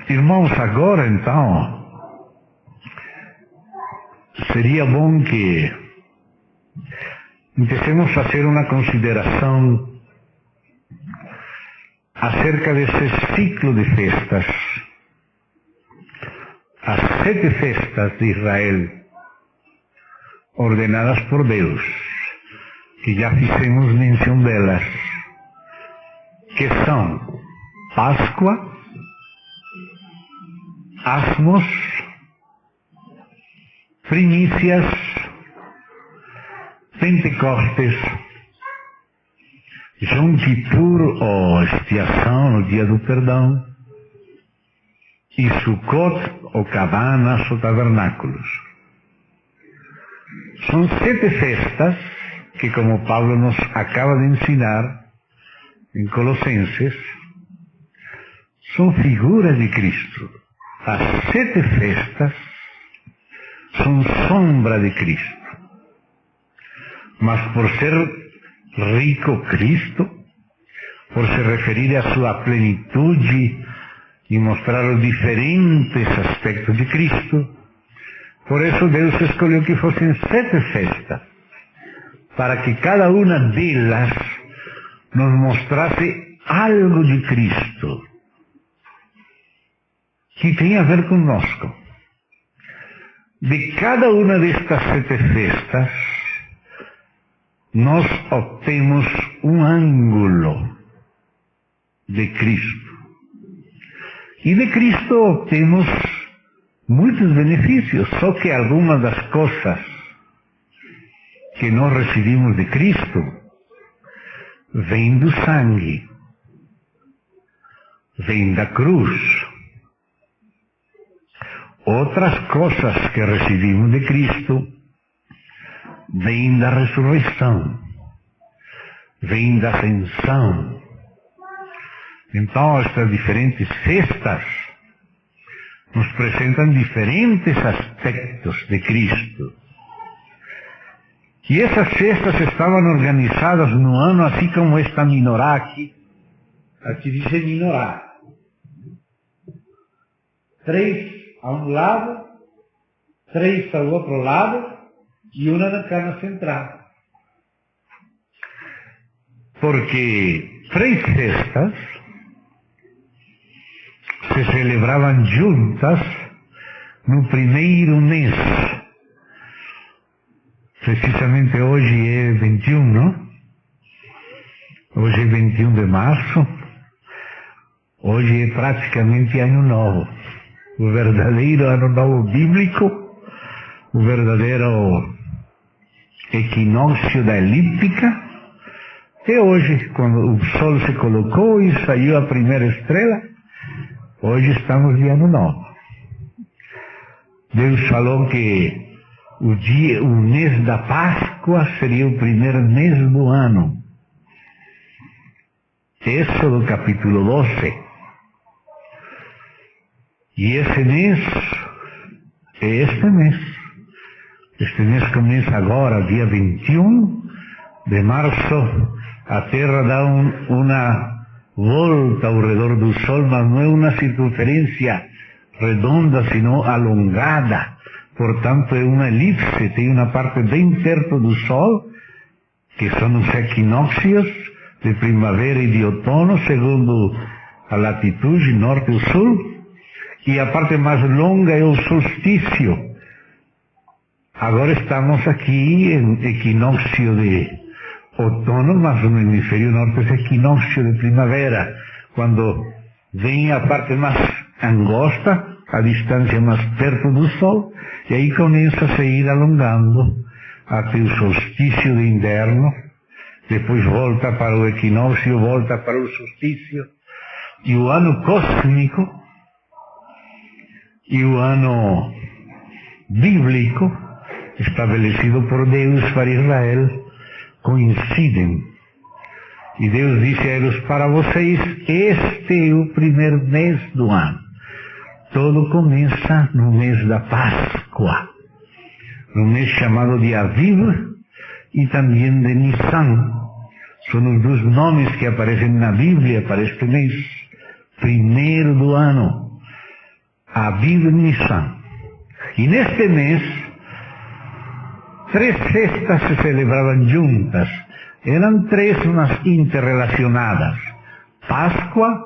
Irmãos, agora então, seria bom que empecemos a fazer uma consideração acerca desse ciclo de festas, as 7 festas de Israel, ordenadas por Deus, que já fizemos menção delas, que são Páscoa, Asmos, Primícias, Pentecostes, Yom Kippur, ou expiação, no dia do perdão, e Sukkot, ou cabanas, ou tabernáculos. São 7 festas que, como Paulo nos acaba de ensinar em Colossenses, são figuras de Cristo. As 7 festas são sombra de Cristo. Mas por ser rico Cristo, por se referir à sua plenitude e mostrar os diferentes aspectos de Cristo, por isso Deus escolheu que fossem 7 festas, para que cada uma delas nos mostrasse algo de Cristo, que tem a ver conosco. De cada uma destas 7 festas, nós obtemos um ângulo de Cristo. E de Cristo obtemos muitos benefícios, só que algumas das coisas que nós recebemos de Cristo vêm do sangue, vêm da cruz. Outras coisas que recebemos de Cristo vêm da ressurreição, vêm da ascensão. Então, estas diferentes festas nos apresentam diferentes aspectos de Cristo. E essas festas estavam organizadas no ano, assim como esta menorá aqui. Aqui diz menorá. 3 a um lado, 3 ao outro lado, e uma na cama central. Porque 3 festas se celebravam juntas no primeiro mês. Precisamente hoje é 21, não? Hoje é 21 de março. Hoje é praticamente Ano Novo. O verdadeiro Ano Novo bíblico, o verdadeiro equinócio da elíptica, é hoje, quando o sol se colocou e saiu a primeira estrela. Hoje estamos de Ano Novo. Deus falou que o mês da Páscoa seria o primeiro mês do ano. Êxodo capítulo 12. E esse mês é este mês. Este mês começa agora, dia 21 de março. A Terra dá uma volta ao redor do Sol, mas não é uma circunferência redonda, sino alongada. Portanto, é uma elipse, tem uma parte bem perto do Sol, que são os equinócios de primavera e de outono, segundo a latitude, norte e sul. E a parte mais longa é o solstício. Agora estamos aqui em equinócio de outono, mas no hemisfério norte é equinócio de primavera, quando vem a parte mais angosta, a distância mais perto do Sol, e aí começa a se ir alongando até o solstício de inverno, depois volta para o equinócio, volta para o solstício, e o ano cósmico e o ano bíblico, estabelecido por Deus para Israel, coincidem. E Deus disse a eles: para vocês, este é o primeiro mês do ano. Todo começa no mês da Páscoa, no mês chamado de Aviv e também de Nissan. São os 2 nomes que aparecem na Bíblia para este mês, primeiro do ano. Aviv Nissan. E neste mês, 3 festas se celebravam juntas. Eram 3, mas interrelacionadas: Páscoa,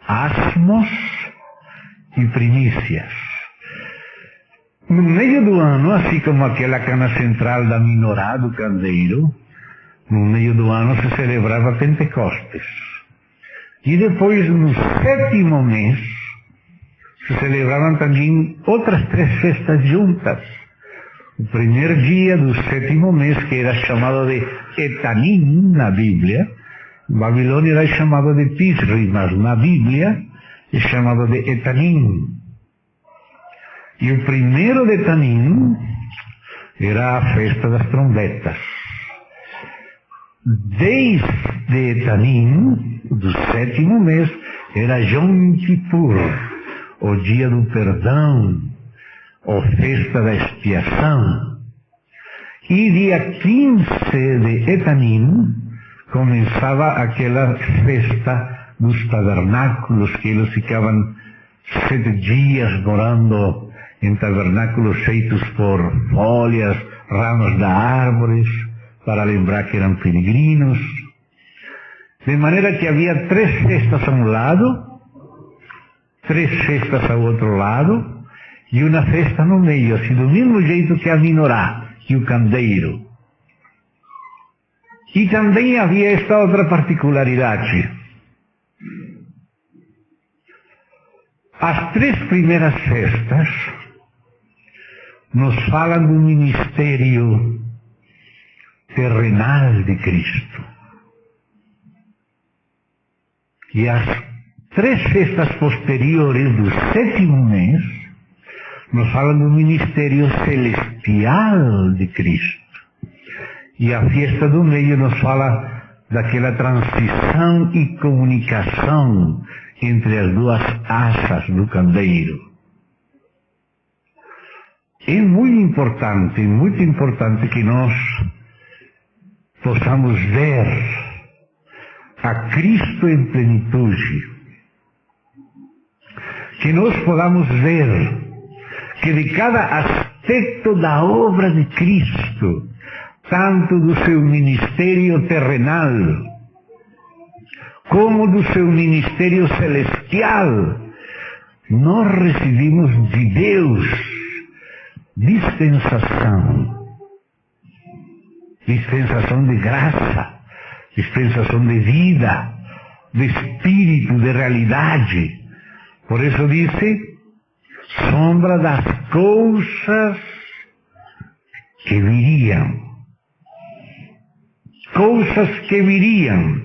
Asmos e Primícias. No meio do ano, assim como aquela cana central da menorá, do candeeiro, no meio do ano se celebrava Pentecostes. E depois, no 7º mês, se celebravam também outras 3 festas juntas. O primeiro dia do 7º mês, que era chamado de Etanim na Bíblia, em Babilônia era chamado de Tisri, mas na Bíblia é chamado de Etanim. E o primeiro de Etanim era a festa das trombetas. Desde Etanim, do 7º mês, era Yom Kippur, o dia do perdão, ou festa da expiação. E dia 15 de Etanim começava aquela festa dos tabernáculos, que eles ficavam 7 dias morando em tabernáculos feitos por folhas, ramos de árvores, para lembrar que eram peregrinos. De maneira que havia 3 festas a um lado, 3 festas ao outro lado, e uma festa no meio, assim, do mesmo jeito que a menorá e o candeeiro. E também havia esta outra particularidade. As 3 primeiras festas nos falam do ministério terrenal de Cristo. E as 3 festas posteriores do 7º mês nos falam do ministério celestial de Cristo. E a festa do meio nos fala daquela transição e comunicação entre as 2 asas do candeeiro. É muito importante que nós possamos ver a Cristo em plenitude. Que nós podamos ver que de cada aspecto da obra de Cristo, tanto do seu ministério terrenal, como do seu ministério celestial, nós recebimos de Deus dispensação de graça, dispensação de vida, de espírito, de realidade. Por isso disse, sombra das coisas que viriam. Coisas que viriam.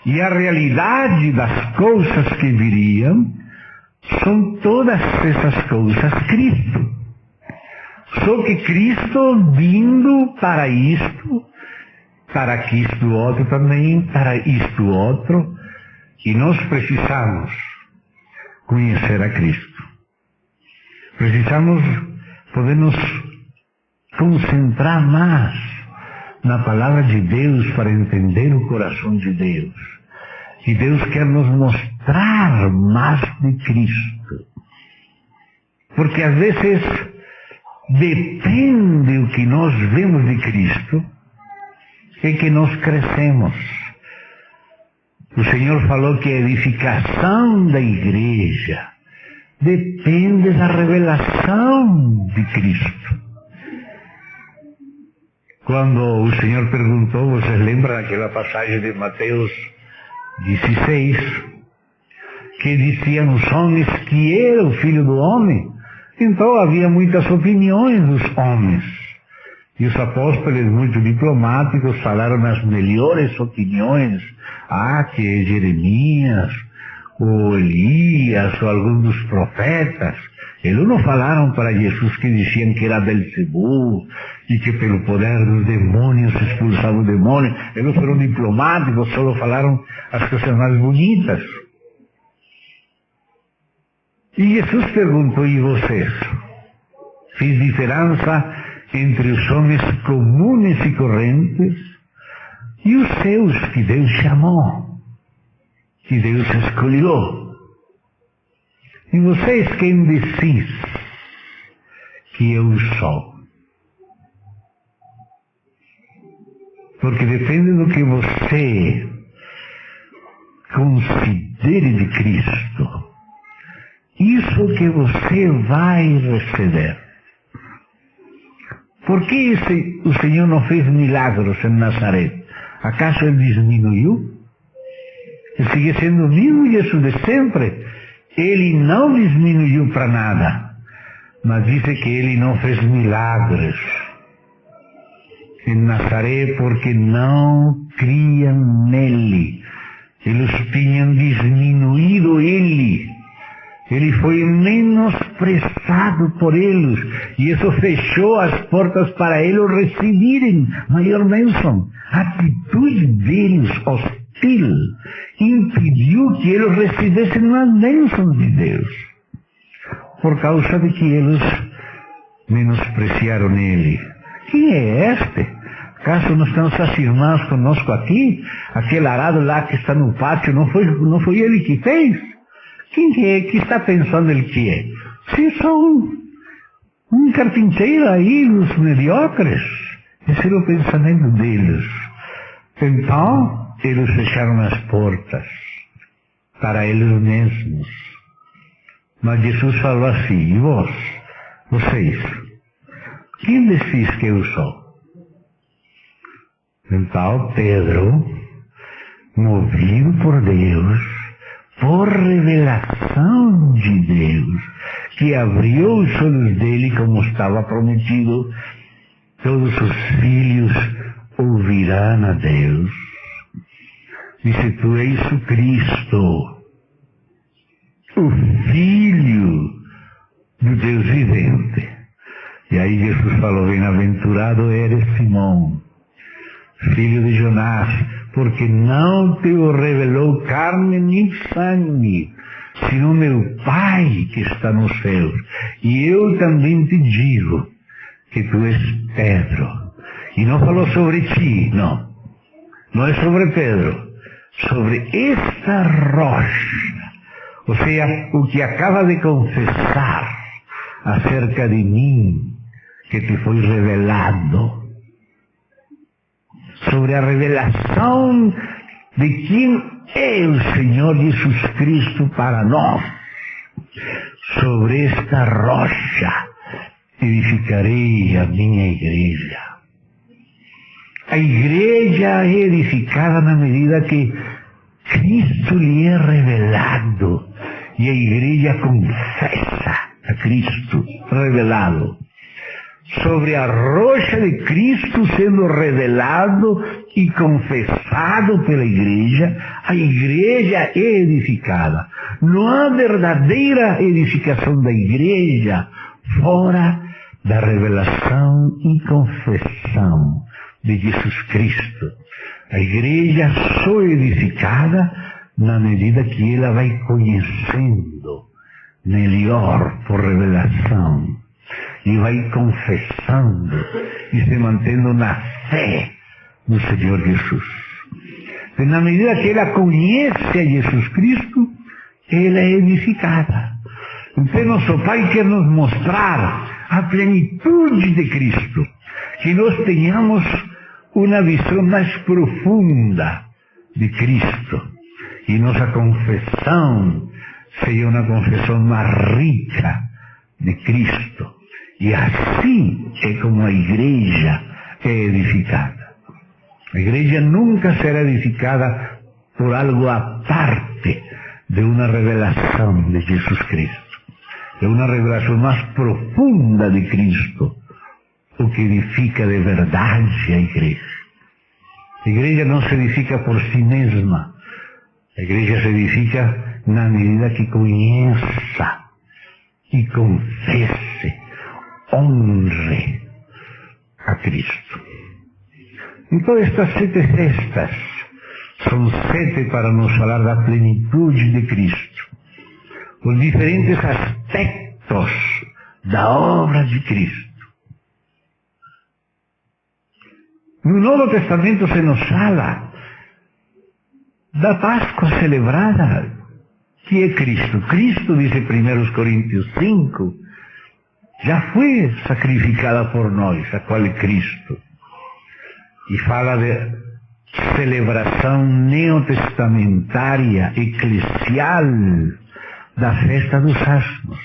E a realidade das coisas que viriam são todas essas coisas Cristo. Só que Cristo vindo para isto, para que isto outro também, para isto outro, e nós precisamos conhecer a Cristo. Precisamos poder nos concentrar mais na palavra de Deus para entender o coração de Deus. E Deus quer nos mostrar mais de Cristo. Porque às vezes depende o que nós vemos de Cristo, é que nós crescemos. O Senhor falou que a edificação da igreja depende da revelação de Cristo. Quando o Senhor perguntou, vocês lembram daquela passagem de Mateus 16, que diziam os homens que era o Filho do Homem? Então havia muitas opiniões dos homens. E os apóstolos, muito diplomáticos, falaram as melhores opiniões. Que é Jeremias, ou Elias, ou algum dos profetas. Eles não falaram para Jesus que diziam que era Belzebu, e que pelo poder dos demônios expulsava o demônio. Eles foram diplomáticos, só falaram as coisas mais bonitas. E Jesus perguntou, e vocês? Fiz diferença entre os homens comuns e correntes e os seus que Deus chamou, que Deus escolheu. E vocês quem decís que eu sou? Porque depende do que você considere de Cristo, isso que você vai receber. Por que o Senhor não fez milagros em Nazaré? Acaso Ele diminuiu? Ele sigue sendo o mesmo Jesus de sempre. Ele não diminuiu para nada, mas diz que Ele não fez milagres em Nazaré porque não criam nele. Eles tinham diminuído Ele. Ele foi menosprezado por eles. E isso fechou as portas para eles receberem maior bênção. A atitude deles hostil impediu que eles recebessem as bênçãos de Deus. Por causa de que eles menospreciaram Ele. Quem é este? Acaso não estão essas irmãs conosco aqui? Aquele arado lá que está no pátio, não foi ele que fez? Quem é que está pensando ele que é? Se são um carpinteiro aí, os mediocres. Esse era o pensamento deles. Então, eles fecharam as portas para eles mesmos. Mas Jesus falou assim, e vocês, quem decís que eu sou? Então Pedro, movido por Deus, por revelação de Deus, que abriu os olhos dele como estava prometido, todos os filhos ouvirão a Deus. Disse, tu és o Cristo, o Filho do Deus vivente. E aí Jesus falou, bem-aventurado eres Simão, filho de Jonás, porque não te o revelou carne nem sangue, sino meu Pai que está nos céus. E eu também te digo que tu és Pedro. E não falou sobre ti, não é sobre Pedro, sobre esta rocha. Ou seja, o que acaba de confessar acerca de mim, que te foi revelado. Sobre a revelação de quem é o Senhor Jesus Cristo para nós. Sobre esta rocha edificarei a minha igreja. A igreja é edificada na medida que Cristo lhe é revelado. E a igreja confessa a Cristo revelado. Sobre a rocha de Cristo sendo revelado e confessado pela igreja, a igreja é edificada. Não há verdadeira edificação da igreja fora da revelação e confessão de Jesus Cristo. A igreja só é edificada na medida que ela vai conhecendo melhor por revelação. E vai confessando e se mantendo na fé no Senhor Jesus. E na medida que ela conhece a Jesus Cristo, ela é edificada. Então nosso Pai quer nos mostrar a plenitude de Cristo. Que nós tenhamos uma visão mais profunda de Cristo. E nossa confissão seja uma confissão mais rica de Cristo. E assim é como a igreja é edificada. A igreja nunca será edificada por algo à parte de uma revelação de Jesus Cristo. É uma revelação mais profunda de Cristo, o que edifica de verdade a igreja. A igreja não se edifica por si mesma. A igreja se edifica na medida que conheça e confesse, honre a Cristo. Então estas 7 festas são 7 para nos falar da plenitude de Cristo. Os diferentes aspectos da obra de Cristo. No Novo Testamento se nos fala da Páscoa celebrada que é Cristo? Cristo, dice 1 Coríntios 5, já foi sacrificada por nós, a qual é Cristo. E fala de celebração neotestamentária, eclesial, da festa dos asnos.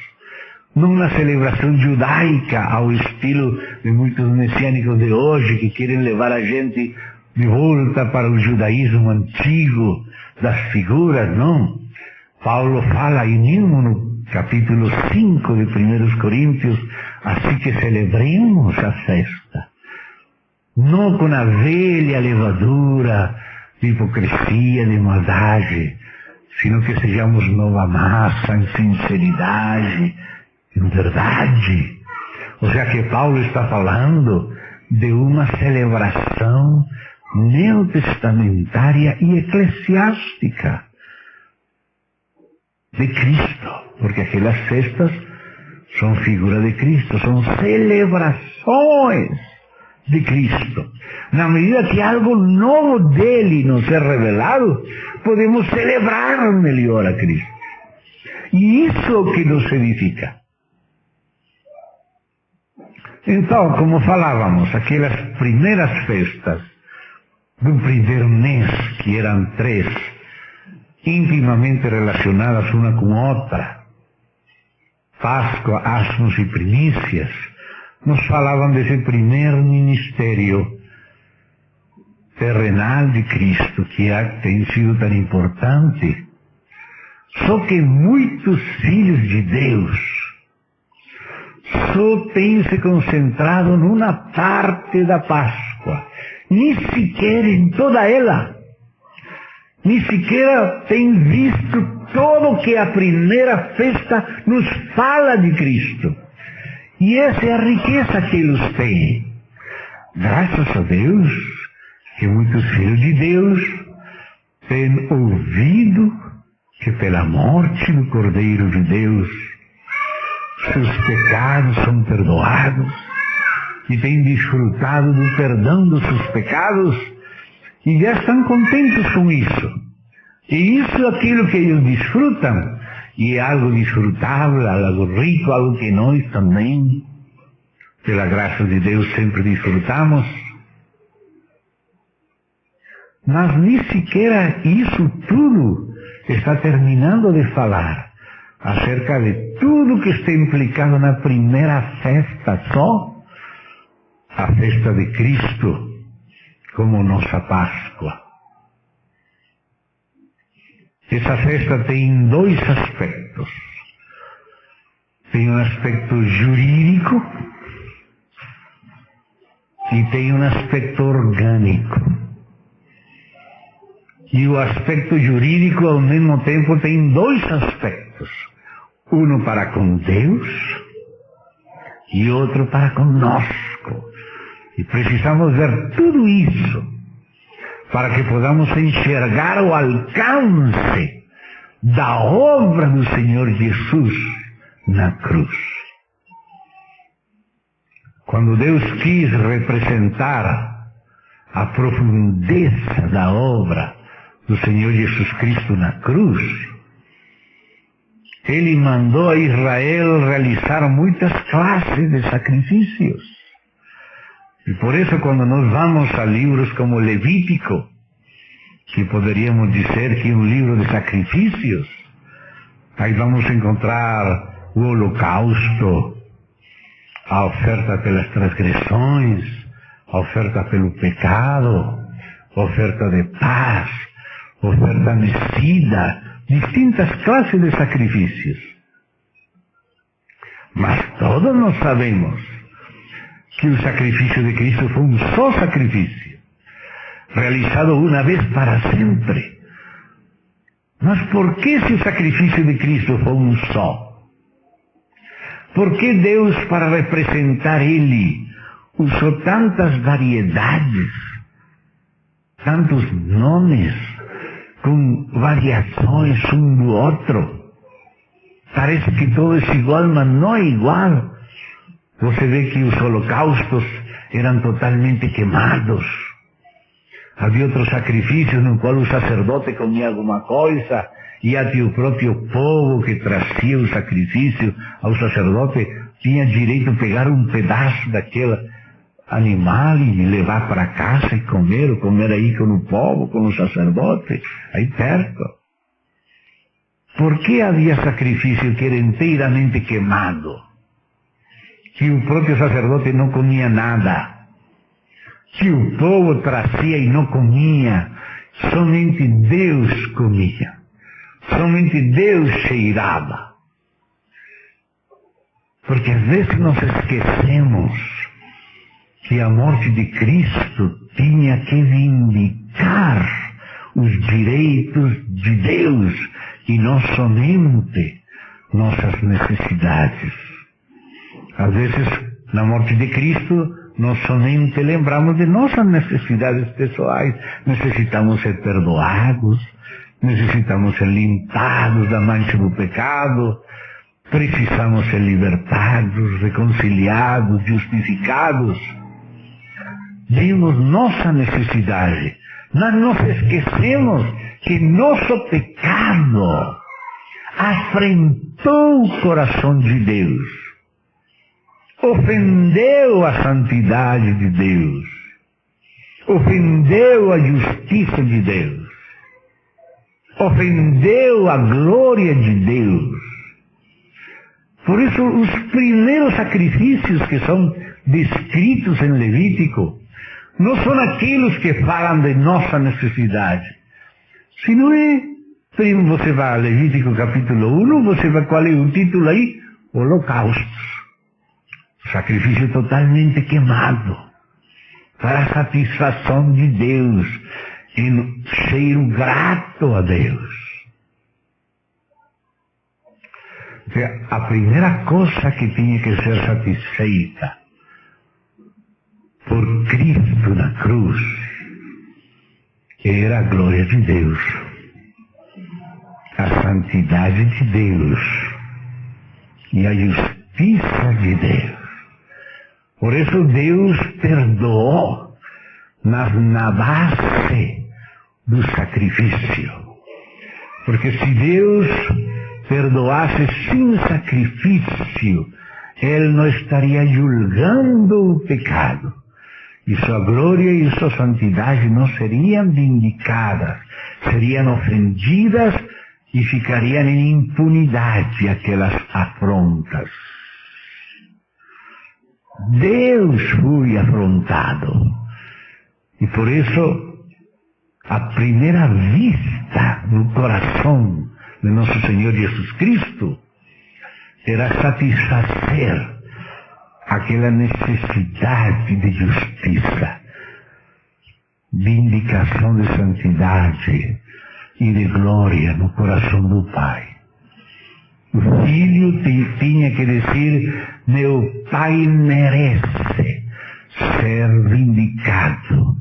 Não uma celebração judaica ao estilo de muitos messiânicos de hoje, que querem levar a gente de volta para o judaísmo antigo, das figuras, não. Paulo fala aí mesmo no capítulo 5 de 1 Coríntios, assim que celebremos a festa. Não com a velha levadura de hipocrisia, de maldade, sino que sejamos nova massa em sinceridade, em verdade. Ou seja, que Paulo está falando de uma celebração neotestamentária e eclesiástica de Cristo, porque aquelas festas são figura de Cristo, são celebrações de Cristo. Na medida que algo novo dele nos é revelado, podemos celebrar melhor a Cristo. E isso é o que nos edifica. Então, como falávamos, aquelas primeiras festas do primeiro mês, que eram 3, intimamente relacionadas uma com outra, Páscoa, asnos e primícias, nos falavam desse primeiro ministério terrenal de Cristo, que tem sido tão importante. Só que muitos filhos de Deus só têm se concentrado numa parte da Páscoa, nem sequer em toda ela, nem sequer têm visto todo o que a primeira festa nos fala de Cristo. E essa é a riqueza que eles têm. Graças a Deus, que muitos filhos de Deus têm ouvido que pela morte do Cordeiro de Deus, seus pecados são perdoados, e têm desfrutado do perdão dos seus pecados, e já estão contentes com isso. E isso é aquilo que eles desfrutam, e é algo desfrutável, algo rico, algo que nós também, pela graça de Deus, sempre desfrutamos. Mas nem sequer isso tudo está terminando de falar acerca de tudo que está implicado na primeira festa só, a festa de Cristo, como nossa Páscoa. Essa festa tem 2 aspectos. Tem um aspecto jurídico e tem um aspecto orgânico. E o aspecto jurídico, ao mesmo tempo, tem 2 aspectos. Um para com Deus e outro para conosco. E precisamos ver tudo isso para que podamos enxergar o alcance da obra do Senhor Jesus na cruz. Quando Deus quis representar a profundeza da obra do Senhor Jesus Cristo na cruz, Ele mandou a Israel realizar muitas classes de sacrifícios. E por isso, quando nós vamos a livros como Levítico, que poderíamos dizer que é um livro de sacrifícios, aí vamos encontrar o holocausto, a oferta pelas transgressões, a oferta pelo pecado, a oferta de paz, a oferta homicida, distintas classes de sacrifícios. Mas todos nós sabemos que o sacrifício de Cristo foi um só sacrifício, realizado uma vez para sempre. Mas por que se o sacrifício de Cristo foi um só? Por que Deus, para representar Ele, usou tantas variedades, tantos nomes, com variações um do outro? Parece que todo é igual, mas não é igual. Você vê que os holocaustos eram totalmente queimados. Havia outros sacrifícios no qual o sacerdote comia alguma coisa, e até o próprio povo que trazia o sacrifício ao sacerdote tinha direito a pegar um pedaço daquele animal e levar para casa e comer, ou comer aí com o povo, com o sacerdote, aí perto. Por que havia sacrifício que era inteiramente queimado? Que o próprio sacerdote não comia nada, que o povo trazia e não comia, somente Deus comia, somente Deus cheirava. Porque às vezes nós esquecemos que a morte de Cristo tinha que vindicar os direitos de Deus e não somente nossas necessidades. Às vezes, na morte de Cristo, nós somente lembramos de nossas necessidades pessoais. Necessitamos ser perdoados, necessitamos ser limpados da mancha do pecado, precisamos ser libertados, reconciliados, justificados. Vimos nossa necessidade. Nós nos esquecemos que nosso pecado afrentou o coração de Deus, ofendeu a santidade de Deus, ofendeu a justiça de Deus, ofendeu a glória de Deus. Por isso, os primeiros sacrifícios que são descritos em Levítico não são aqueles que falam de nossa necessidade. Se não é, você vai a Levítico capítulo 1, você vai, qual é o título aí? Holocaustos. Sacrifício totalmente queimado, para a satisfação de Deus, em cheiro grato a Deus. A primeira coisa que tinha que ser satisfeita por Cristo na cruz era a glória de Deus, a santidade de Deus e a justiça de Deus. Por isso Deus perdoou na base do sacrifício. Porque se Deus perdoasse sem sacrifício, Ele não estaria julgando o pecado. E sua glória e sua santidade não seriam vindicadas, seriam ofendidas e ficariam em impunidade aquelas afrontas. Deus foi afrontado. E por isso, a primeira vista no coração de nosso Senhor Jesus Cristo era satisfazer aquela necessidade de justiça, vindicação de santidade e de glória no coração do Pai. O filho tinha que dizer: meu Pai merece ser vindicado,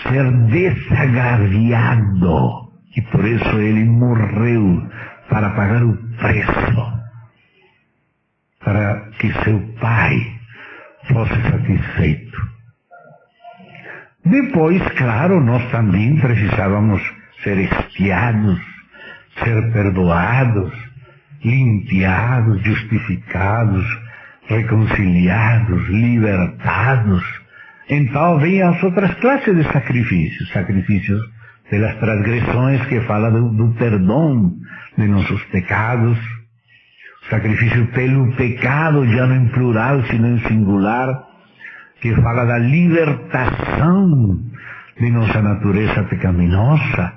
ser desagraviado, e por isso ele morreu para pagar o preço, para que seu Pai fosse satisfeito. Depois, claro, nós também precisávamos ser expiados, ser perdoados, limpiados, justificados, reconciliados, libertados. Então vêm as outras classes de sacrifícios, sacrifícios pelas transgressões, que fala do perdão de nossos pecados, sacrifício pelo pecado, já não em plural, sino em singular, que fala da libertação de nossa natureza pecaminosa,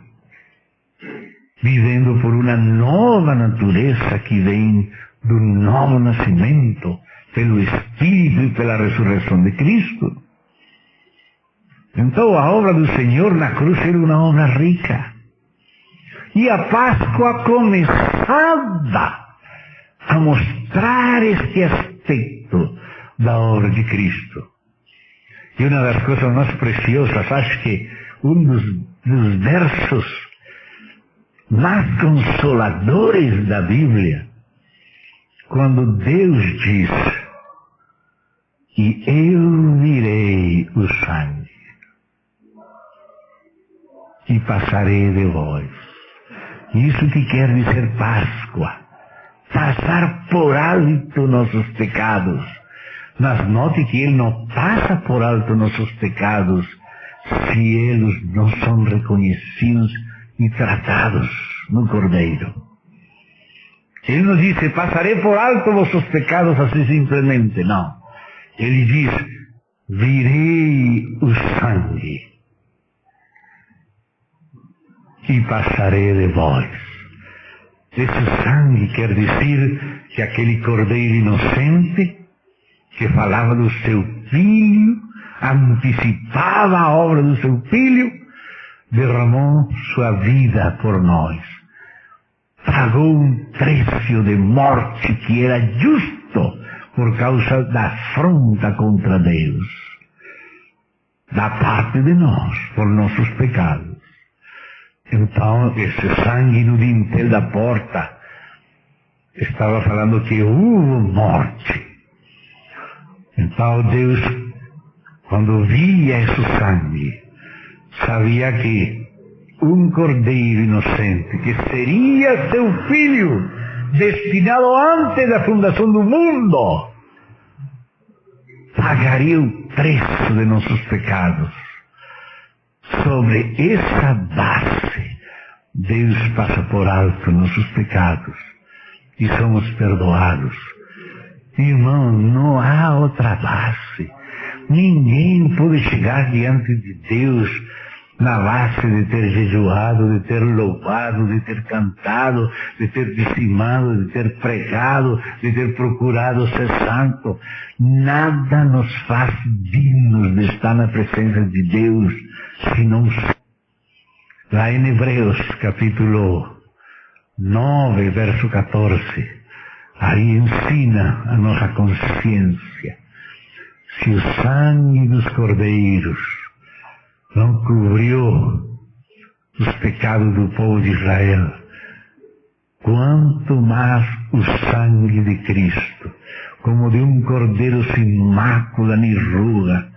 vivendo por uma nova natureza que vem do novo nascimento, pelo Espírito e pela ressurreição de Cristo. Então a obra do Senhor na cruz era uma obra rica. E a Páscoa começava a mostrar este aspecto da obra de Cristo. E uma das coisas mais preciosas, acho que um dos versos mais consoladores da Bíblia, quando Deus diz: e eu virei o sangue. e passarei de vós. Isso que quer dizer Páscoa. Passar por alto nossos pecados. Mas note que Ele não passa por alto nossos pecados se eles não são reconhecidos e tratados no Cordeiro. Ele não disse, passarei por alto vossos pecados assim simplesmente, não. Ele diz, virei o sangue e passarei de vós. Esse sangue quer dizer que aquele Cordeiro inocente, que falava do seu Filho, antecipava a obra do seu Filho, derramou sua vida por nós. Pagou um preço de morte que era justo por causa da afronta contra Deus, da parte de nós, por nossos pecados. Então, esse sangue no dintel da porta estava falando que houve morte. Então Deus, quando via esse sangue, sabia que um Cordeiro inocente, que seria seu Filho, destinado antes da fundação do mundo, pagaria o preço de nossos pecados. Sobre essa base, Deus passa por alto nossos pecados e somos perdoados. Irmão, não há outra base. Ninguém pode chegar diante de Deus na base de ter jejuado, de ter louvado, de ter cantado, de ter dizimado, de ter pregado, de ter procurado ser santo. Nada nos faz dignos de estar na presença de Deus, senão lá em Hebreus, capítulo 9, verso 14, aí ensina a nossa consciência. Se o sangue dos cordeiros não cobriu os pecados do povo de Israel, quanto mais o sangue de Cristo, como de um cordeiro sem mácula nem ruga,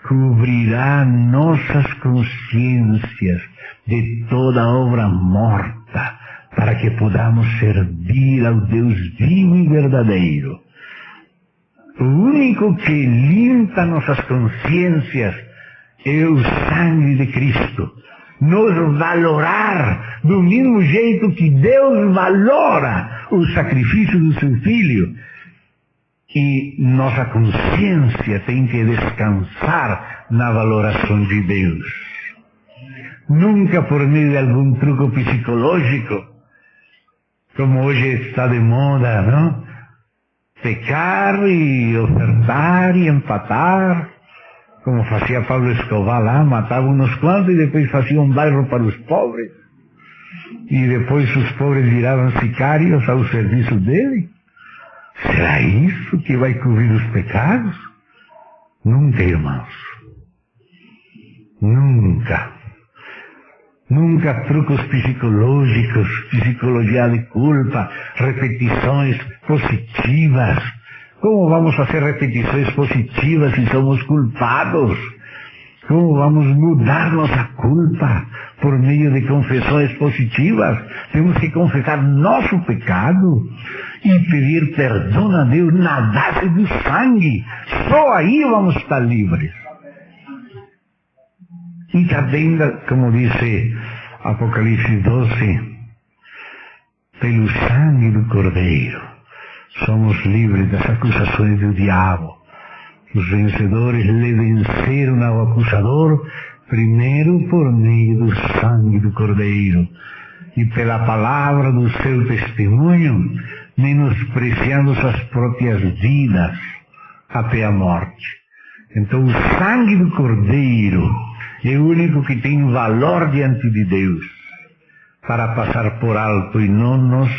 cobrirá nossas consciências de toda obra morta, para que podamos servir ao Deus vivo e verdadeiro. O único que limpa nossas consciências é o sangue de Cristo. Nos valorar do mesmo jeito que Deus valora o sacrifício do seu Filho. E nossa consciência tem que descansar na valoração de Deus. Nunca por meio de algum truque psicológico, como hoje está de moda, não? Pecar e ofertar e empatar, como fazia Pablo Escobar lá, matava uns quantos e depois fazia um bairro para os pobres. E depois os pobres viravam sicários ao serviço dele. Será isso que vai cobrir os pecados? Nunca, irmãos. Nunca. Nunca truques psicológicos, psicologia de culpa, repetições positivas. Como vamos fazer repetições positivas se somos culpados? Como vamos mudar nossa culpa por meio de confissões positivas? Temos que confessar nosso pecado e pedir perdão a Deus na base do sangue. Só aí vamos estar livres. E também, como diz Apocalipse 12, pelo sangue do Cordeiro, somos livres das acusações do diabo. Os vencedores lhe venceram ao acusador, primeiro por meio do sangue do Cordeiro, e pela palavra do seu testemunho, menospreciando suas próprias vidas até a morte. Então o sangue do Cordeiro é o único que tem valor diante de Deus, para passar por alto e não nos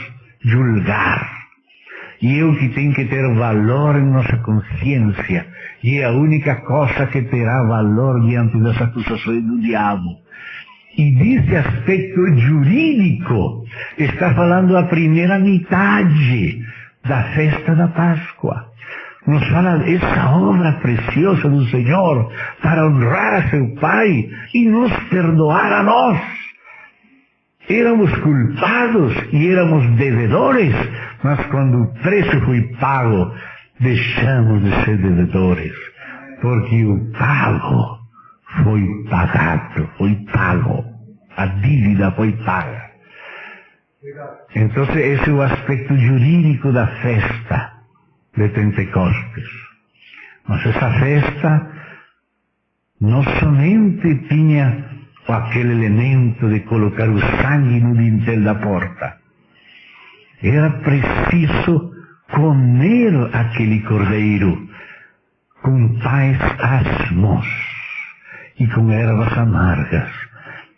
julgar. E é o que tem que ter valor em nossa consciência, e é a única coisa que terá valor diante das acusações do diabo. E desse aspecto jurídico, está falando a primeira metade da festa da Páscoa. nos fala essa obra preciosa do Senhor para honrar a seu Pai e nos perdoar a nós. Éramos culpados e éramos devedores, mas quando o preço foi pago, deixamos de ser devedores, porque o pago foi pagado, foi pago, a dívida foi paga. Então esse é o aspecto jurídico da festa de Pentecostes. Mas essa festa não somente tinha aquele elemento de colocar o sangue no dintel da porta. Era preciso comer aquele cordeiro com pães asmos e com ervas amargas.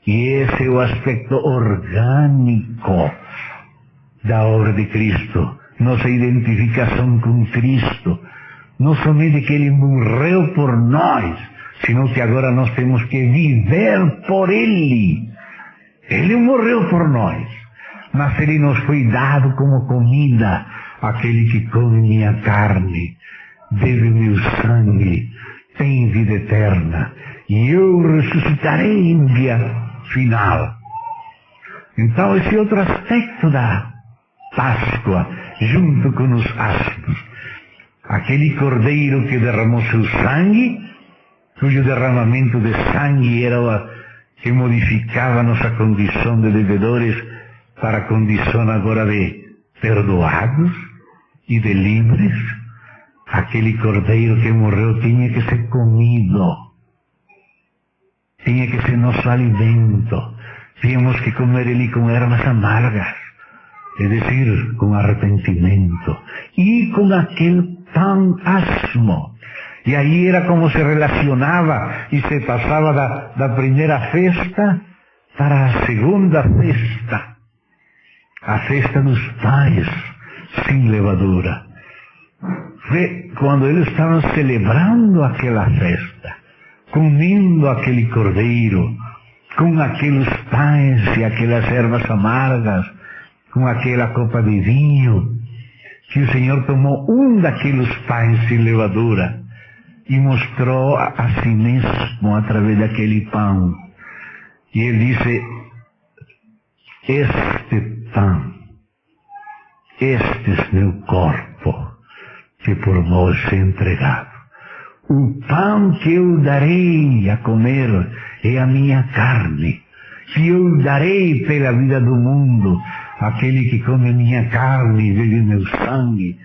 E esse é o aspecto orgânico da obra de Cristo, nossa identificação com Cristo. Não somente que Ele morreu por nós, sino que agora nós temos que viver por Ele. Ele morreu por nós, mas Ele nos foi dado como comida. Aquele que come minha carne, bebe meu sangue, tem vida eterna, e eu ressuscitarei no dia final. Então esse outro aspecto da Páscoa, junto com os asmos, aquele cordeiro que derramou seu sangue, cujo derramamento de sangue era o que modificava nossa condição de devedores para a condição agora de perdoados e de livres. Aquele cordeiro que morreu tinha que ser comido, tinha que ser nosso alimento. Tínhamos que comer ele com ervas amargas, é decir, com arrependimento, e com aquele pão asmo. E aí era como se relacionava e se passava da primeira festa para a segunda festa, a festa dos pães sem levadura. Foi quando eles estavam celebrando aquela festa, comendo aquele cordeiro, com aqueles pães e aquelas ervas amargas, com aquela copa de vinho, que o Senhor tomou um daqueles pães sem levadura e mostrou a si mesmo através daquele pão. E ele disse: este pão, este é meu corpo, que por vós é entregado. O pão que eu darei a comer é a minha carne, que eu darei pela vida do mundo. Aquele que come minha carne e bebe meu sangue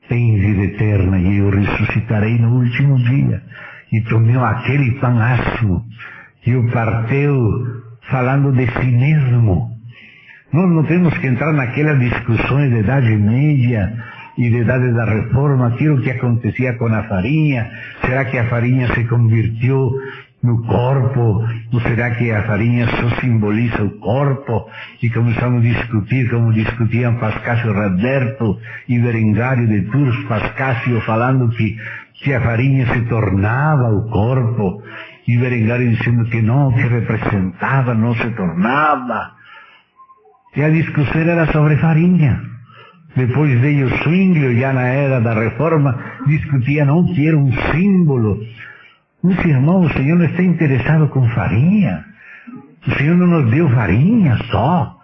tem vida eterna, e eu ressuscitarei no último dia. E tomou aquele pão asmo e o parteu falando de si mesmo. Nós não temos que entrar naquelas discussões de Idade Média e de Idade da Reforma, aquilo que acontecia com a farinha. Será que a farinha se convertiu no corpo? Ou será que a farinha só simboliza o corpo? E começamos a discutir, como discutiam Pascasio Radberto e Berengário de Tours. Pascasio falando que a farinha se tornava o corpo, e Berengário dizendo que não, que representava, não se tornava. E a discussão era sobre farinha. Depois veio Zwinglio, já na era da Reforma, discutia não que era um símbolo. Meus irmãos, o Senhor não está interessado com farinha. O Senhor não nos deu farinha só.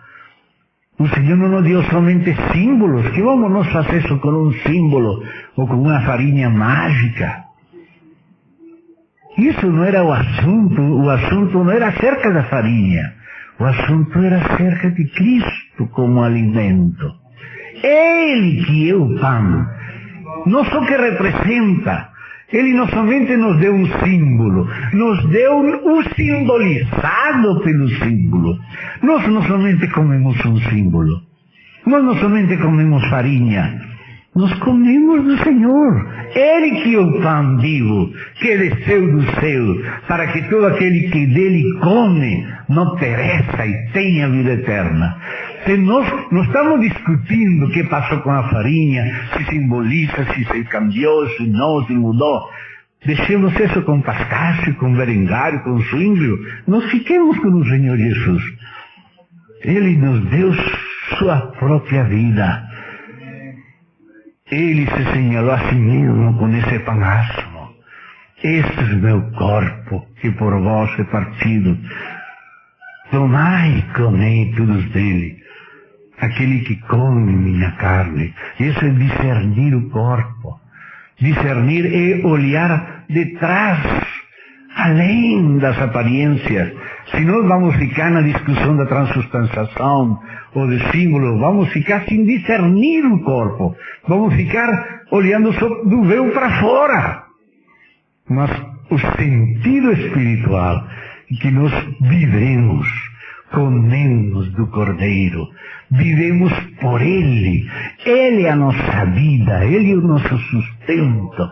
O Senhor não nos deu somente símbolos. Que vamos nós fazer isso com um símbolo ou com uma farinha mágica? Isso não era o assunto. O assunto não era acerca da farinha. O assunto era acerca de Cristo como alimento. Ele que é o pão, não só que representa, ele não somente nos deu um símbolo, nos deu o simbolizado pelo símbolo. Nós não somente comemos um símbolo, nós não somente comemos farinha, nós comemos do Senhor. Ele que é o pão vivo, que desceu do céu, para que todo aquele que dele come não pereça e tenha vida eterna. Se nós não estamos discutindo o que passou com a farinha, se simboliza, se se cambiou, se não, se mudou. Deixemos isso com Pascasio, com Berengário, com Zwinglio. Nós fiquemos com o Senhor Jesus. Ele nos deu sua própria vida. Ele se señalou a si mesmo com esse panasmo. Este é meu corpo, que por vós é partido. Tomai e comei todos dele. Aquele que come minha carne. Isso é discernir o corpo. Discernir é olhar detrás, além das aparências. Se nós vamos ficar na discussão da transubstanciação ou do símbolo, vamos ficar sem discernir o corpo. Vamos ficar olhando só do véu para fora. Mas o sentido espiritual que nós vivemos, comemos do Cordeiro, vivemos por Ele. Ele é a nossa vida, Ele é o nosso sustento.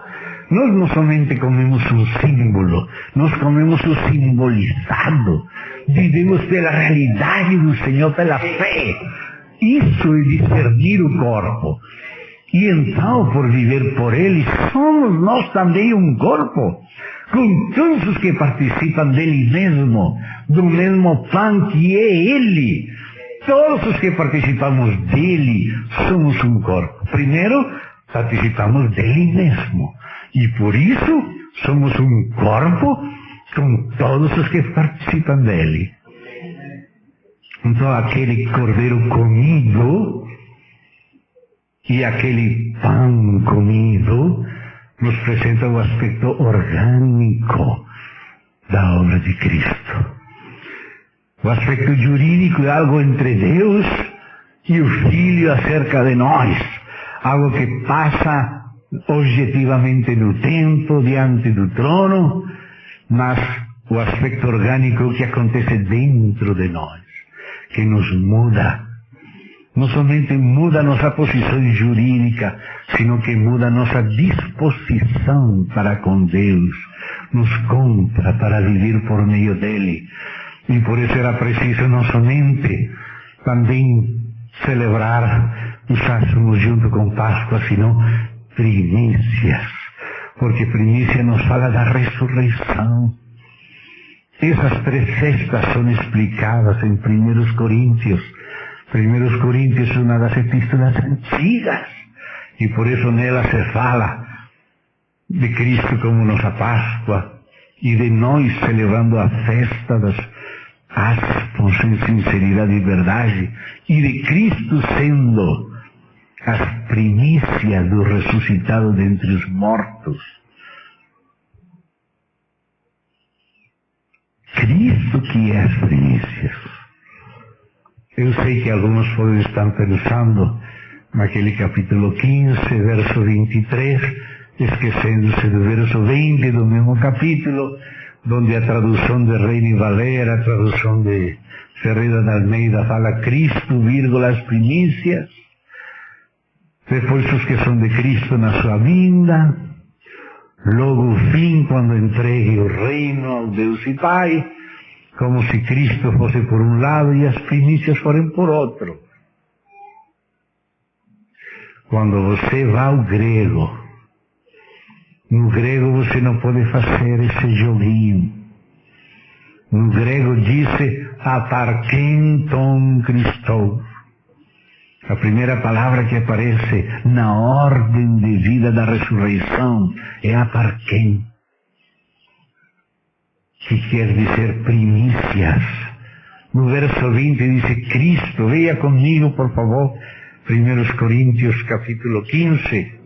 Nós não somente comemos um símbolo, nós comemos o simbolizado. Vivemos pela realidade do Senhor, pela fé. Isso é discernir o corpo. E então, por viver por Ele, somos nós também um corpo, com todos os que participam dele mesmo, do mesmo pão que é Ele. Todos os que participamos dele somos um corpo. Primeiro, participamos dele mesmo. E por isso, somos um corpo com todos os que participam dele. Então, aquele cordeiro comido e aquele pão comido nos apresenta o aspecto orgânico da obra de Cristo. O aspecto jurídico é algo entre Deus e o Filho acerca de nós. Algo que passa objetivamente no tempo, diante do trono, mas o aspecto orgânico que acontece dentro de nós, que nos muda. Não somente muda nossa posição jurídica, sino que muda nossa disposição para com Deus. Nos compra para viver por meio dele. E por isso era preciso não somente também celebrar os asmos junto com Páscoa, sino primícias. Porque primícia nos fala da ressurreição. Essas 3 festas são explicadas em 1 Coríntios. 1 Coríntios é uma das epístolas antigas. E por isso nela se fala de Cristo como nossa Páscoa. E de nós celebrando a festa das aspas em sinceridade e verdade. E de Cristo sendo as primícias do ressuscitado dentre os mortos. Cristo que é as primícias. Eu sei que alguns podem estar pensando naquele capítulo 15, verso 23, esquecendo-se do verso 20 do mesmo capítulo, onde a tradução de Reina Valera, a tradução de Ferreira de Almeida fala Cristo, vírgula, as primícias, depois os que são de Cristo na sua vinda, logo o fim, quando entregue o reino ao Deus e Pai, como se Cristo fosse por um lado e as primícias forem por outro. Quando você vai ao grego, no grego você não pode fazer esse joguinho. No grego diz aparkenton Christou. A primeira palavra que aparece na ordem de vida da ressurreição é aparken, que quer dizer primícias. No verso 20 diz Cristo, veja comigo por favor, 1 Coríntios capítulo 15,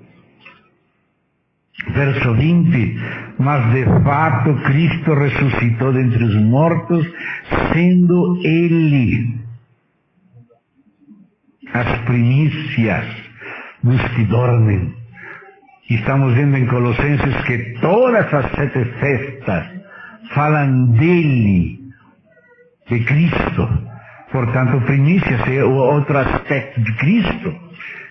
verso 20, mas de fato Cristo ressuscitou dentre os mortos, sendo Ele as primícias dos que dormem. Estamos vendo em Colossenses que todas as 7 festas falam dele, de Cristo. Portanto, primícias é o outro aspecto de Cristo.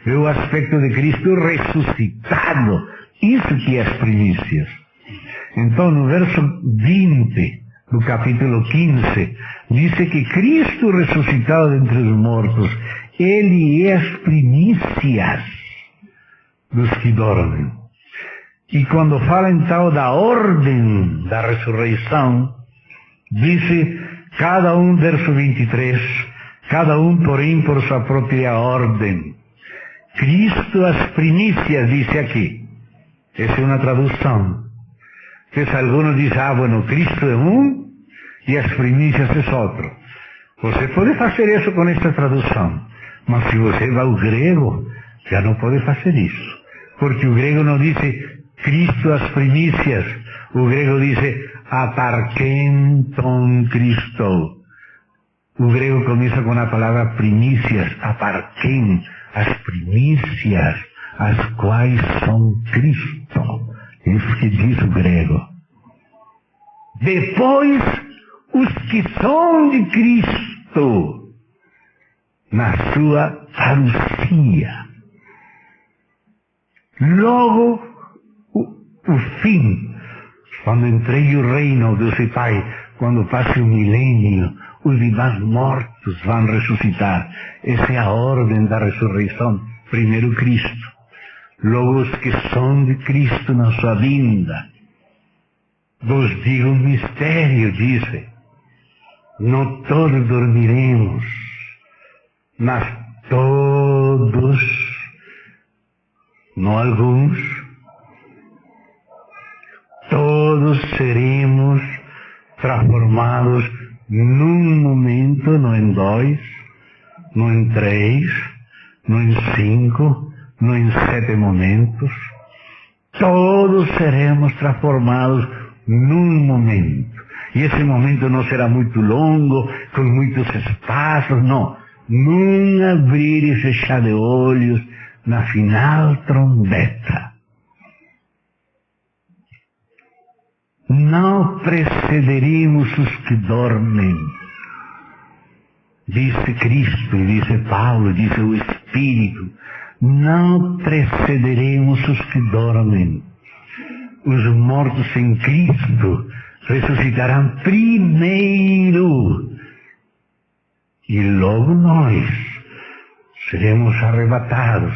É o aspecto de Cristo ressuscitado. Isso que é as primícias. Então, no verso 20 do capítulo 15, diz que Cristo ressuscitado dentre os mortos, Ele é as primícias dos que dormem. E quando fala então da ordem da ressurreição, diz cada um, verso 23, cada um porém por sua própria ordem. Cristo as primicias, dice aquí. Esa es una traducción. Entonces algunos dicen, bueno, Cristo es uno y as primicias es otro. Você pode fazer isso com esta tradução, mas se você vai ao grego, já não pode fazer isso. Porque o grego não diz Cristo as primícias, o grego diz aparkenton Cristo. O grego começa com a palavra primícias, aparken, as primícias, as quais são Cristo. Isso que diz o grego. Depois, os que são de Cristo, na sua parousia. Logo, o fim, quando entregue o reino do seu Pai, quando passe o milênio, os demais mortos vão ressuscitar. Essa é a ordem da ressurreição. Primeiro Cristo, logo os que são de Cristo na sua vinda. Vos digo um mistério, disse. Não todos dormiremos, mas todos, não alguns, todos seremos transformados num momento, não em dois, não em três, não em 5, não em 7 momentos. Todos seremos transformados num momento. E esse momento não será muito longo, com muitos espaços, não. Num abrir e fechar de olhos, na final trombeta. Não precederemos os que dormem. Disse Cristo, disse Paulo, disse o Espírito. Não precederemos os que dormem. Os mortos em Cristo ressuscitarão primeiro. E logo nós seremos arrebatados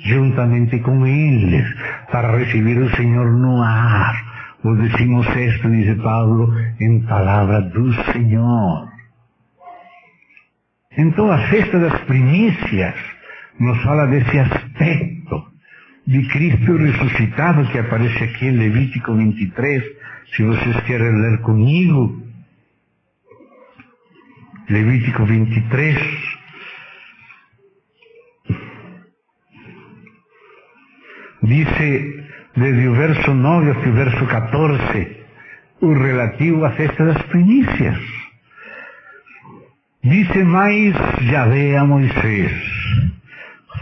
juntamente com eles para receber o Senhor no ar. O 16º, diz Paulo, em palavra do Senhor. Então a festa das primícias nos fala desse aspecto de Cristo ressuscitado que aparece aqui em Levítico 23, se vocês querem ler comigo. Levítico 23. Dice desde o verso 9 até o verso 14, o relativo à festa das primícias. Dice mais Yahvé a Moisés: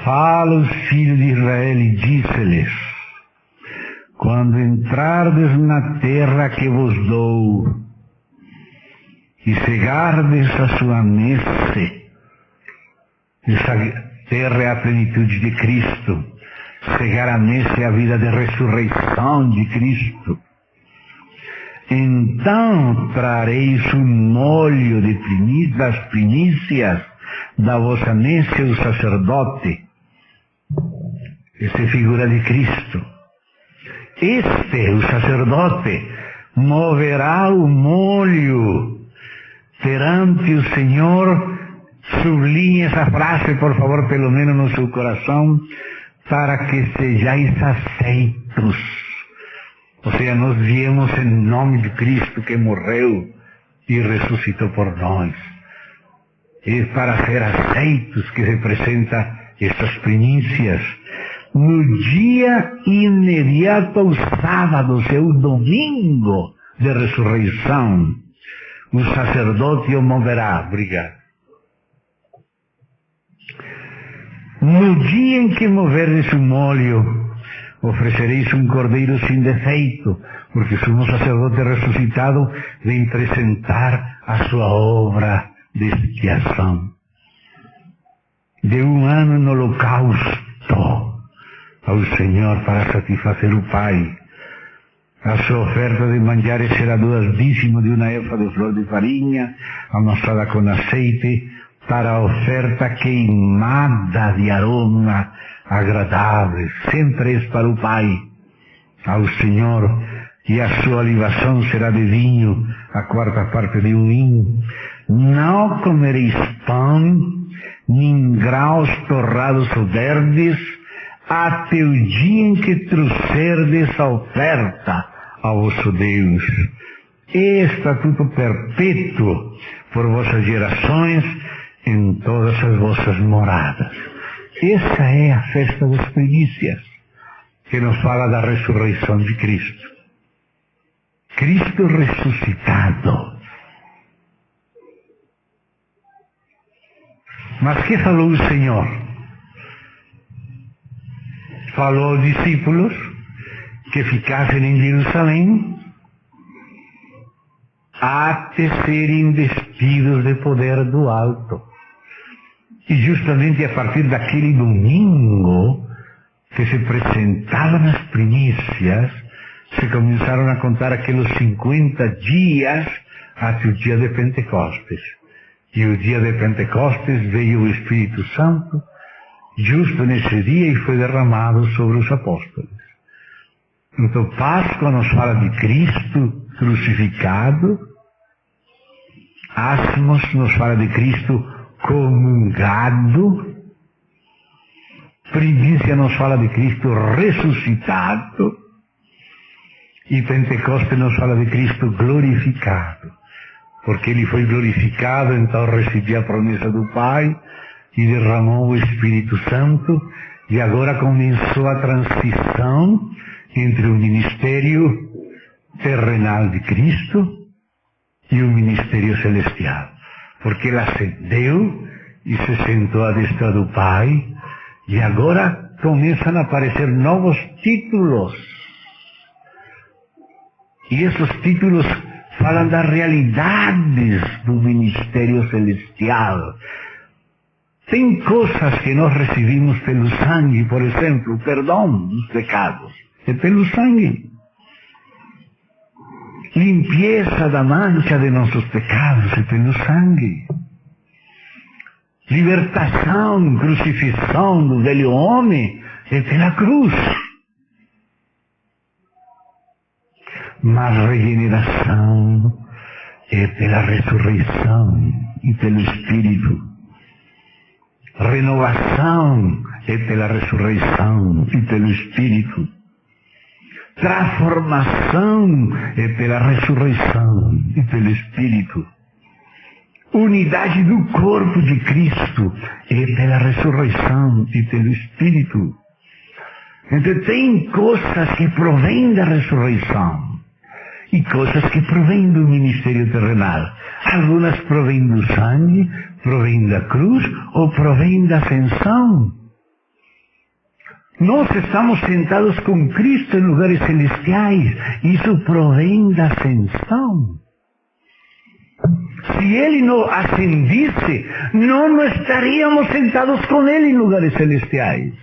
fala os filhos de Israel e disse-lhes: quando entrardes na terra que vos dou, e cegardes a sua messe, essa terra é a plenitude de Cristo, cegar a messe é a vida de ressurreição de Cristo. Então trareis um molho das primícias da vossa messe do sacerdote. Essa é figura de Cristo. O sacerdote, moverá o molho perante o Senhor. Sublinhe essa frase, por favor, pelo menos no seu coração, para que sejais aceitos. Ou seja, nós viemos em nome de Cristo que morreu e ressuscitou por nós. É para ser aceitos que representa essas primícias. No dia imediato ao sábado, é o domingo de ressurreição, o sacerdote o moverá. Obrigado. No dia em que moverdes o molho, oferecereis um cordeiro sem defeito, porque o sumo sacerdote ressuscitado vem apresentar a sua obra de expiação. De 1 ano no holocausto ao Senhor para satisfazer o Pai. A sua oferta de manjares será 2 dízimos de 1 efa de flor de farinha, amassada com azeite, para a oferta queimada de aroma agradável, sempre é para o Pai, ao Senhor, e a sua libação será de vinho, a 4ª parte de um hin. Não comereis pão, nem graus torrados ou verdes, até o dia em que trouxerdes a oferta ao vosso Deus. É estatuto perpétuo por vossas gerações em todas as vossas moradas. Essa é a festa das primícias, que nos fala da ressurreição de Cristo. Cristo ressuscitado. Mas que falou o Senhor? Falou aos discípulos que ficassem em Jerusalém até serem vestidos de poder do alto. E justamente a partir daquele domingo que se apresentavam as primícias, se começaram a contar aqueles 50 dias até o dia de Pentecostes. E o dia de Pentecostes veio o Espírito Santo justo nesse dia e foi derramado sobre os apóstolos. Então, Páscoa nos fala de Cristo crucificado, Asmos nos fala de Cristo comungado, primícia nos fala de Cristo ressuscitado, e Pentecostes nos fala de Cristo glorificado, porque ele foi glorificado, então recebeu a promessa do Pai e derramou o Espírito Santo, e agora começou a transição entre o ministério terrenal de Cristo e o ministério celestial, porque ele ascendeu e se sentou à destra do Pai, e agora começam a aparecer novos títulos, e esses títulos falam das realidades do ministério celestial. Tem coisas que nós recebimos pelo sangue, por exemplo, o perdão dos pecados, é pelo sangue. Limpieza da mancha de nossos pecados, é pelo sangue. Libertação, crucifixão do velho homem, é pela cruz. Mas regeneração é pela ressurreição e pelo Espírito. Renovação é pela ressurreição e pelo Espírito. Transformação é pela ressurreição e pelo Espírito. Unidade do corpo de Cristo é pela ressurreição e pelo Espírito. Então tem coisas que provêm da ressurreição e coisas que provêm do ministério terrenal. Algumas provêm do sangue, provêm da cruz ou provêm da ascensão. Nós estamos sentados com Cristo em lugares celestiais. Isso provém da ascensão. Se Ele não ascendisse, não estaríamos sentados com Ele em lugares celestiais.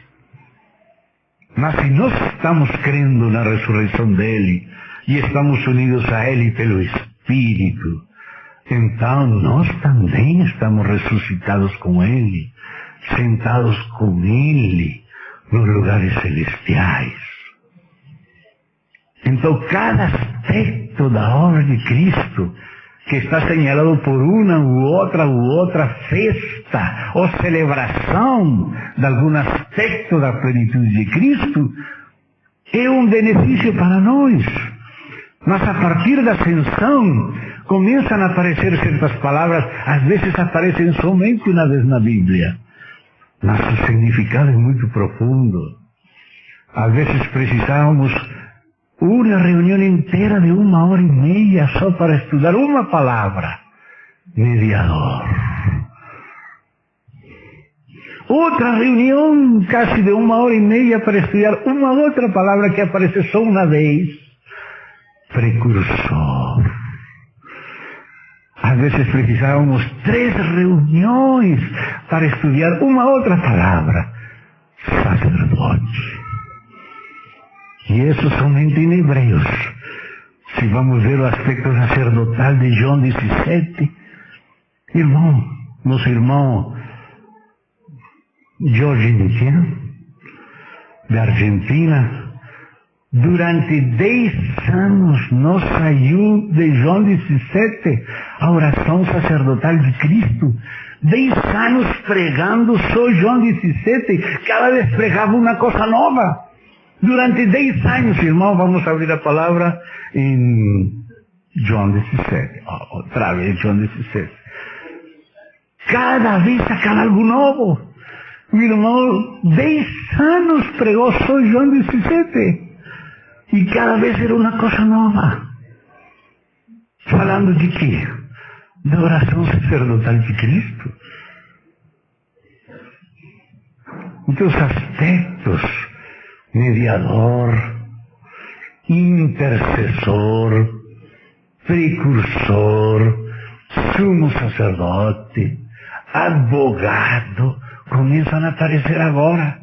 Mas se nós estamos crendo na ressurreição dEle, e estamos unidos a Ele pelo Espírito, então nós também estamos ressuscitados com Ele, sentados com Ele nos lugares celestiais. Então cada aspecto da obra de Cristo, que está señalado por uma ou outra festa ou celebração de algum aspecto da plenitude de Cristo, é um benefício para nós. Mas a partir da ascensão, começam a aparecer certas palavras, às vezes aparecem somente uma vez na Bíblia, mas o significado é muito profundo. Às vezes precisávamos uma reunião inteira de 1h30 só para estudar uma palavra, mediador. Outra reunião quase de 1h30 para estudar uma outra palavra que aparece só uma vez, precursor. Às vezes precisávamos 3 reuniões para estudar uma outra palavra, sacerdote. E isso somente em Hebreus. Se vamos ver o aspecto sacerdotal de João 17, nosso irmão Jorge Niquia, da Argentina, durante 10 anos não saiu de João 17 a oração sacerdotal de Cristo. 10 anos pregando, só João 17, cada vez pregava uma coisa nova. Durante 10 anos, irmão, vamos abrir a palavra em João 17. Outra vez, João 17. Cada vez sacava algo novo. Meu irmão, 10 anos pregou só João 17. E cada vez era uma coisa nova. Falando de quê? Da oração sacerdotal de Cristo. Então, os aspectos: mediador, intercessor, precursor, sumo sacerdote, advogado, começam a aparecer agora.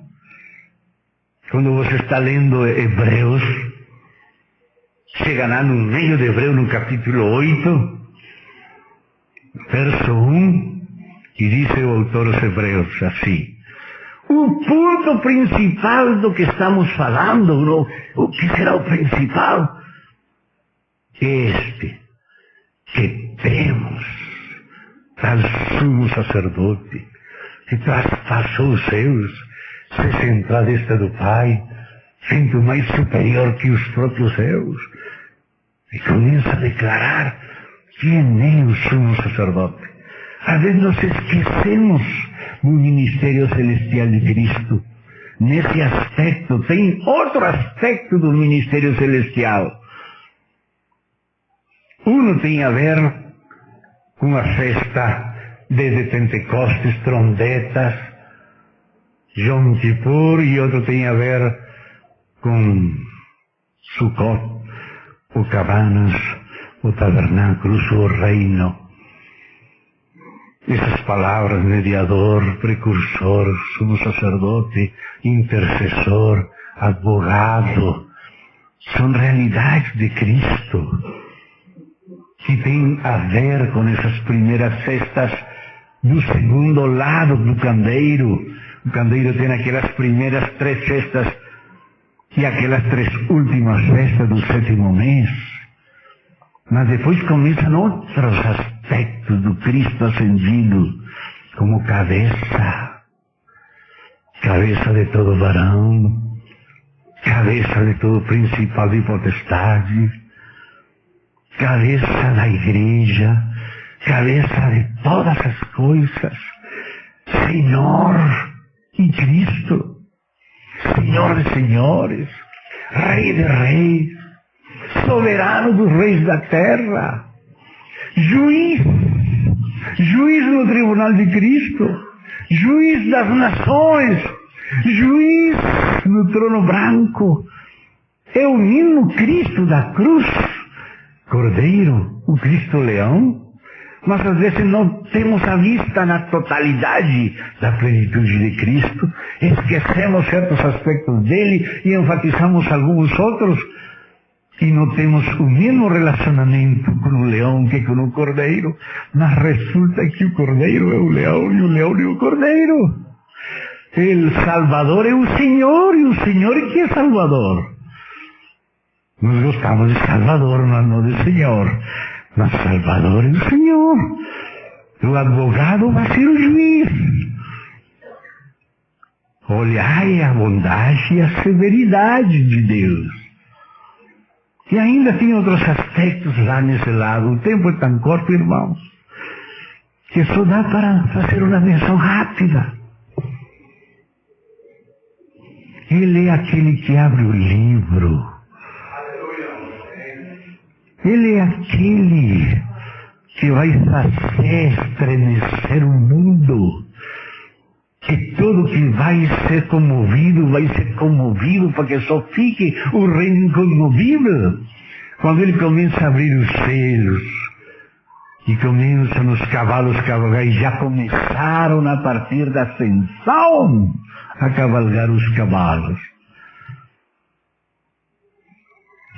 Quando você está lendo Hebreus, chega lá no meio de Hebreus, no capítulo 8, verso 1, e diz o autor aos Hebreus assim: o ponto principal do que estamos falando, o que será o principal? Este, que temos tal sumo sacerdote, que traspassou os céus, se sentou à destra do Pai, sendo mais superior que os próprios céus, e começa a declarar quem é o sumo sacerdote. Às vezes nós esquecemos do ministério celestial de Cristo. Nesse aspecto, tem outro aspecto do ministério celestial. Um tem a ver com a festa de Pentecostes, trombetas, Yom Kippur, e outro tem a ver com Sukkot, o cabanas, o tabernáculo, o reino. Essas palavras: mediador, precursor, sumo sacerdote, intercessor, advogado, são realidades de Cristo, que tem a ver com essas primeiras festas do segundo lado do candeeiro. O candeeiro tem aquelas primeiras 3 festas e aquelas 3 últimas festas do 7º mês. Mas depois começam outros aspectos do Cristo ascendido, como cabeça de todo varão, cabeça de todo principado e potestade, cabeça da igreja, cabeça de todas as coisas, Senhor e Cristo, Senhor de senhores, Rei de reis, soberano dos reis da terra, juiz no tribunal de Cristo, juiz das nações, juiz no trono branco. É o mesmo Cristo da cruz, Cordeiro, o Cristo leão. Mas às vezes não temos a vista na totalidade da plenitude de Cristo, esquecemos certos aspectos dele e enfatizamos alguns outros, e não temos o mesmo relacionamento com o leão que com o cordeiro, mas resulta que o cordeiro é o leão e o leão é o cordeiro. O Salvador é o Senhor, e o Senhor é que é Salvador. Nós gostamos de Salvador, mas não de Senhor. Mas Salvador é o Senhor. O advogado vai ser o juiz. Olhai a bondade e a severidade de Deus. E ainda tem outros aspectos lá nesse lado. O tempo é tão curto, irmãos, que só dá para fazer uma menção rápida. Ele é aquele que abre o livro. Ele é aquele que vai fazer estremecer o mundo. Que tudo que vai ser comovido para que só fique o reino incomovível. Quando ele começa a abrir os céus, e começam os cavalos cavalgar, e já começaram a partir da ascensão a cavalgar os cavalos.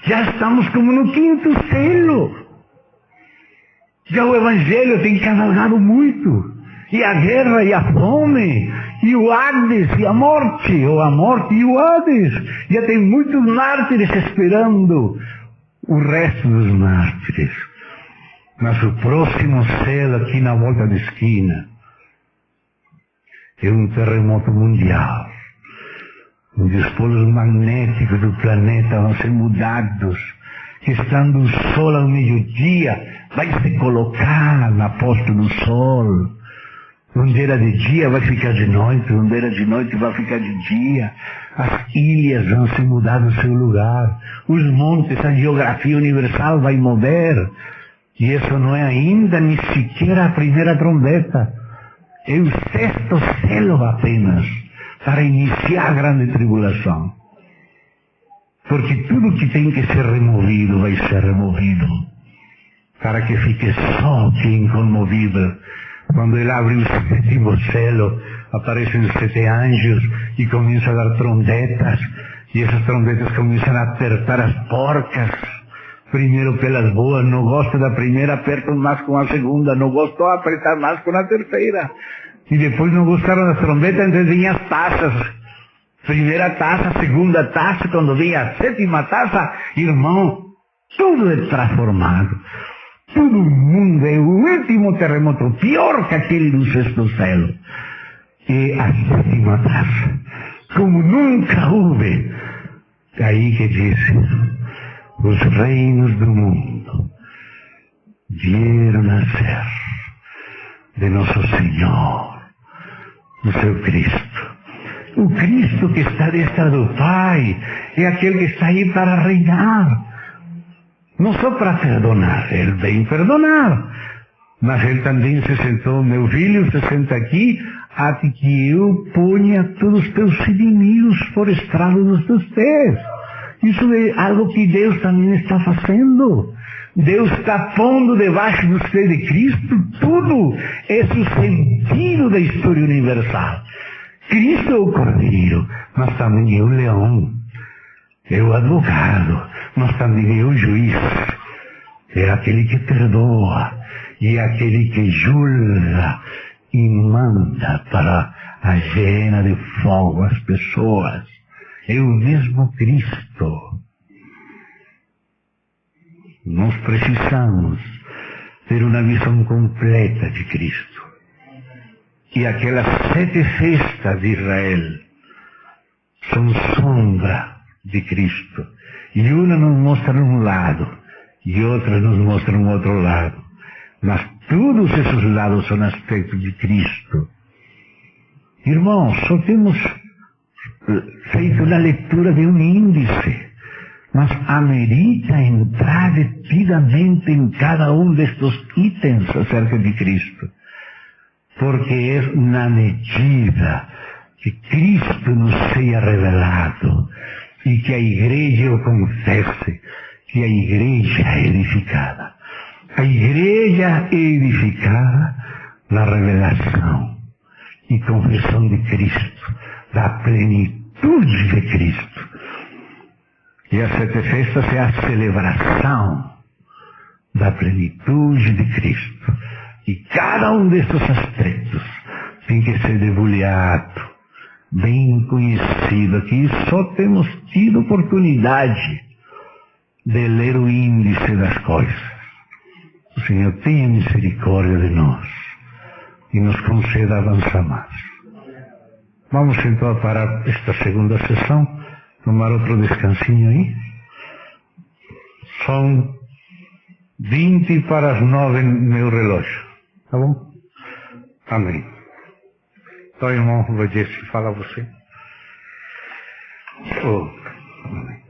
Já estamos como no 5º selo. Já o Evangelho tem cavalgado muito. E a guerra e a fome, e o Hades e a morte, ou a morte e o Hades. Já tem muitos mártires esperando o resto dos mártires. Mas o próximo céu aqui na volta da esquina é um terremoto mundial, onde os polos magnéticos do planeta vão ser mudados, que estando o Sol ao meio-dia, vai se colocar na posta do Sol. Onde era de dia vai ficar de noite, onde era de noite vai ficar de dia. As ilhas vão se mudar do seu lugar, os montes, a geografia universal vai mover. E isso não é ainda nem sequer a primeira trombeta. É o sexto selo apenas, para iniciar a grande tribulação. Porque tudo que tem que ser removido vai ser removido, para que fique só quem incomovível. Quando ele abre o sétimo selo, aparecem os 7 anjos e começa a dar trombetas, e essas trombetas começam a apertar as porcas. Primeiro pelas boas, não gosta da primeira, apertam mais com a segunda, não gostou, apertar mais com a terceira. E depois não gostaram das trombetas, então vinham as taças. Primeira taça, segunda taça, quando vinha a 7ª taça, irmão, tudo é transformado. Todo mundo é o último terremoto, pior que aquele do sexto céu. E a 7ª taça, como nunca houve. Aí que disse, os reinos do mundo vieram nascer de nosso Senhor, do seu Cristo. O Cristo que está destra do Pai é aquele que está aí para reinar. Não só para perdonar, Ele vem perdonar, mas Ele também se sentou, meu filho, se senta aqui, até que eu ponha todos os teus inimigos por estrado dos teus pés. Isso é algo que Deus também está fazendo. Deus está pondo debaixo dos pés de Cristo tudo. Esse é o sentido da história universal. Cristo é o Cordeiro, mas também é o leão, é o advogado, mas também é o juiz, é aquele que perdoa, e é aquele que julga e manda para a hiena de fogo as pessoas. É o mesmo Cristo. Nós precisamos ter uma visão completa de Cristo. E aquelas 7 festas de Israel são sombra de Cristo. E uma nos mostra um lado, e outra nos mostra um outro lado. Mas todos esses lados são aspectos de Cristo. Irmãos, só temos feito uma leitura de um índice, mas amerita entrar detidamente em cada um destes itens acerca de Cristo. Porque é na medida que Cristo nos seja revelado e que a igreja o confesse, que a igreja é edificada. A igreja é edificada na revelação e confissão de Cristo, da plenitude de Cristo. E as 7 festas é a celebração da plenitude de Cristo. E cada um desses aspectos tem que ser debulhado, bem conhecido. Aqui só temos tido oportunidade de ler o índice das coisas. O Senhor tenha misericórdia de nós e nos conceda avançar mais. Vamos então parar esta segunda sessão, tomar outro descansinho aí. São 20 para as 9 no meu relógio. Tá bom? Amém. Então, irmão, vou dizer se fala você. Oh, amém.